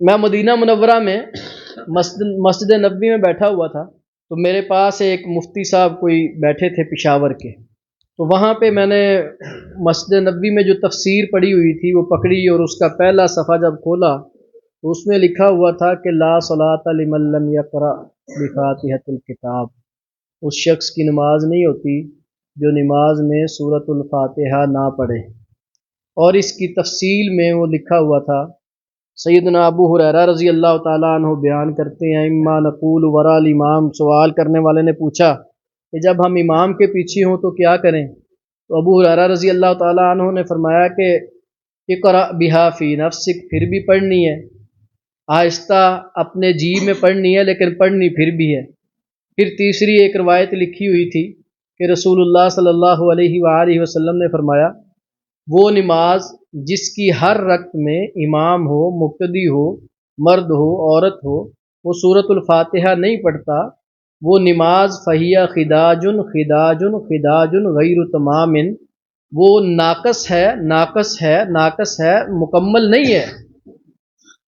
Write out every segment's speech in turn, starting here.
میں مدینہ منورہ میں مسجد نبوی میں بیٹھا ہوا تھا، تو میرے پاس ایک مفتی صاحب کوئی بیٹھے تھے پشاور کے، تو وہاں پہ میں نے مسجد نبوی میں جو تفسیر پڑھی ہوئی تھی وہ پکڑی، اور اس کا پہلا صفحہ جب کھولا تو اس میں لکھا ہوا تھا کہ لا صلاۃ لمن لم یقرأ بفاتحۃ الکتاب، اس شخص کی نماز نہیں ہوتی جو نماز میں سورۃ الفاتحہ نہ پڑھے۔ اور اس کی تفصیل میں وہ لکھا ہوا تھا، سیدنا ابو ہریرہ رضی اللہ تعالیٰ عنہ بیان کرتے ہیں، اما نقول وراء الامام، سوال کرنے والے نے پوچھا کہ جب ہم امام کے پیچھے ہوں تو کیا کریں؟ تو ابو ہریرہ رضی اللہ تعالیٰ عنہ نے فرمایا کہ اقرأ بہا فی نفسک، پھر بھی پڑھنی ہے، آہستہ اپنے جی میں پڑھنی ہے، لیکن پڑھنی پھر بھی ہے۔ پھر تیسری ایک روایت لکھی ہوئی تھی کہ رسول اللہ صلی اللہ علیہ وآلہ وسلم نے فرمایا، وہ نماز جس کی ہر رکعت میں امام ہو، مقتدی ہو، مرد ہو، عورت ہو، وہ سورۃ الفاتحہ نہیں پڑھتا، وہ نماز فہیہ خداج خداج خداج غیر تمام، وہ ناقص ہے، ناقص ہے، ناقص ہے، مکمل نہیں ہے۔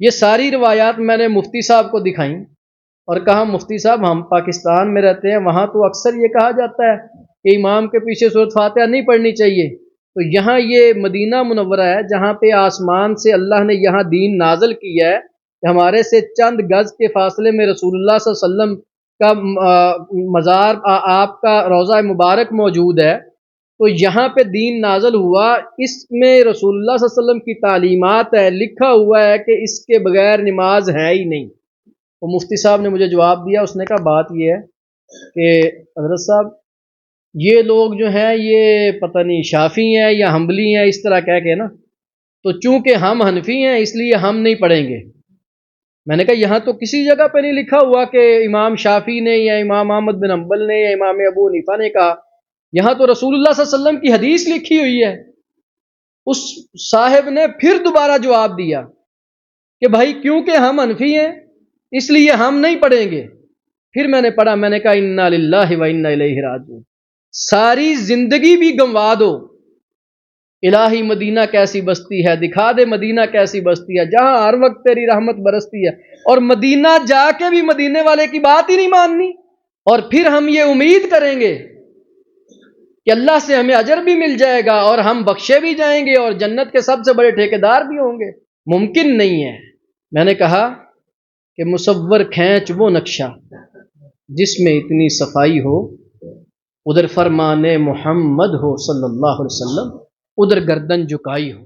یہ ساری روایات میں نے مفتی صاحب کو دکھائیں اور کہا، مفتی صاحب ہم پاکستان میں رہتے ہیں، وہاں تو اکثر یہ کہا جاتا ہے کہ امام کے پیچھے سورۃ فاتحہ نہیں پڑھنی چاہیے، تو یہاں یہ مدینہ منورہ ہے جہاں پہ آسمان سے اللہ نے یہاں دین نازل کیا ہے، کہ ہمارے سے چند گز کے فاصلے میں رسول اللہ صلی اللہ علیہ وسلم کا مزار، آپ کا روضہ مبارک موجود ہے، تو یہاں پہ دین نازل ہوا، اس میں رسول اللہ صلی اللہ علیہ وسلم کی تعلیمات ہے، لکھا ہوا ہے کہ اس کے بغیر نماز ہے ہی نہیں۔ تو مفتی صاحب نے مجھے جواب دیا، اس نے کہا بات یہ ہے کہ حضرت صاحب یہ لوگ جو ہیں یہ پتہ نہیں شافی ہیں یا حنبلی ہیں، اس طرح کہہ کے نا، تو چونکہ ہم حنفی ہیں اس لیے ہم نہیں پڑھیں گے۔ میں نے کہا یہاں تو کسی جگہ پہ نہیں لکھا ہوا کہ امام شافی نے یا امام احمد بن حنبل نے یا امام ابو حنیفہ نے کہا، یہاں تو رسول اللہ صلی اللہ علیہ وسلم کی حدیث لکھی ہوئی ہے۔ اس صاحب نے پھر دوبارہ جواب دیا کہ بھائی کیونکہ ہم حنفی ہیں اس لیے ہم نہیں پڑھیں گے۔ پھر میں نے پڑھا، میں نے کہا انا للہ و انا الیہ راجعون، ساری زندگی بھی گنوا دو، الہی مدینہ کیسی بستی ہے، دکھا دے مدینہ کیسی بستی ہے جہاں ہر وقت تیری رحمت برستی ہے، اور مدینہ جا کے بھی مدینے والے کی بات ہی نہیں ماننی، اور پھر ہم یہ امید کریں گے کہ اللہ سے ہمیں اجر بھی مل جائے گا اور ہم بخشے بھی جائیں گے اور جنت کے سب سے بڑے ٹھیکیدار بھی ہوں گے، ممکن نہیں ہے۔ میں نے کہا کہ مصور کھینچ وہ نقشہ جس میں اتنی صفائی ہو، ادھر فرمان محمد ہو صلی اللہ علیہ وسلم، ادھر گردن جھکائی ہو۔